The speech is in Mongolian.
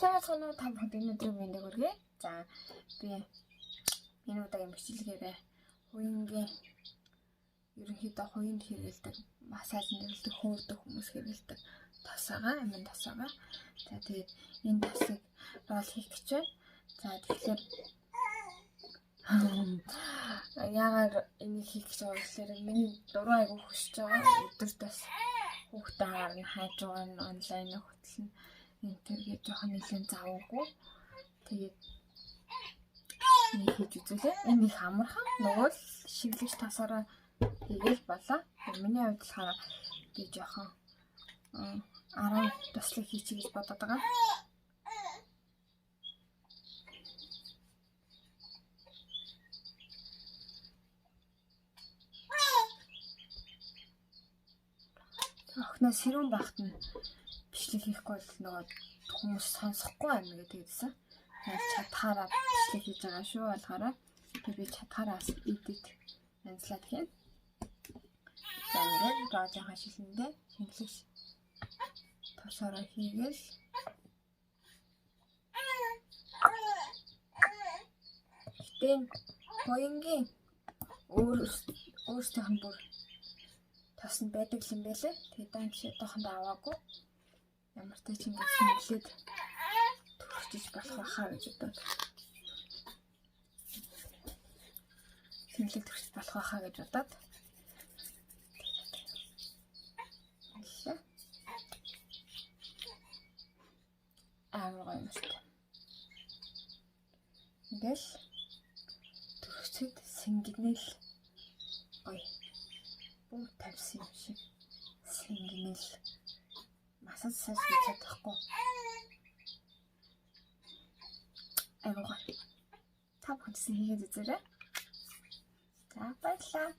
Сайн та бүхэнд өнөөдөр мэндийг хүргэе. За би энэ удаагийн бичлэгээр хуйнгийн ерөнхийдөө хуйнд хэрэгэлдэг массаж нэрлдэг хөөрдөг хүмүүс хэрэгэлдэг тосоогоо амин тосоогоо. За тэгээд энэ тосыг рол хийх гэж байна. За тэгэхээр яагаад энийг хийх гэж байгаа гэхээр миний дуруу айгу хөсөж байгаа. Өдөрт бас хүүхдээ харна хайж байгаа нь онлайн хөтлөн интернет жоохон нэлээд завгүй. Тэгээд нэг хийж үзүүлээ. Энэ их амархан. Нөгөө л шивлэгч тасаараа хийгээл болоо. Миний хувьд болохоор би жоохон 10 туслыг хийчих гэж бодоод байгаа. Охноос хэрүүн багт нь бичлэг хийхгүй бол нөгөө хүмүүс сонсохгүй байна гэдэгсэн. Тэгээд чадхаараа бичлэг хийж байгаа шүү болохоор би чадхаараа edit анслаад хийн. За ингээд жоохон шилэндээ шингэлж тосороо хийгээл. Гэтэн хоёрын өөрсдийнх нь бүр тосн байдаг юм байлээ. Тэгээд данчдохонд аваагүй. Ямар ч юм шингэлээд төрчиж болох байхаа гэж бодоод. Шингэлээд төрчиж болох байхаа гэж бодоод. Амар юм шүү. Ингээл төрчид сэнгэнэл ой бүр тавьсан юм шиг сэнгэнэл масаж хийж чадахгүй. Айгуу. Та бүхэн хийгээд үзээрэй. За баярлалаа.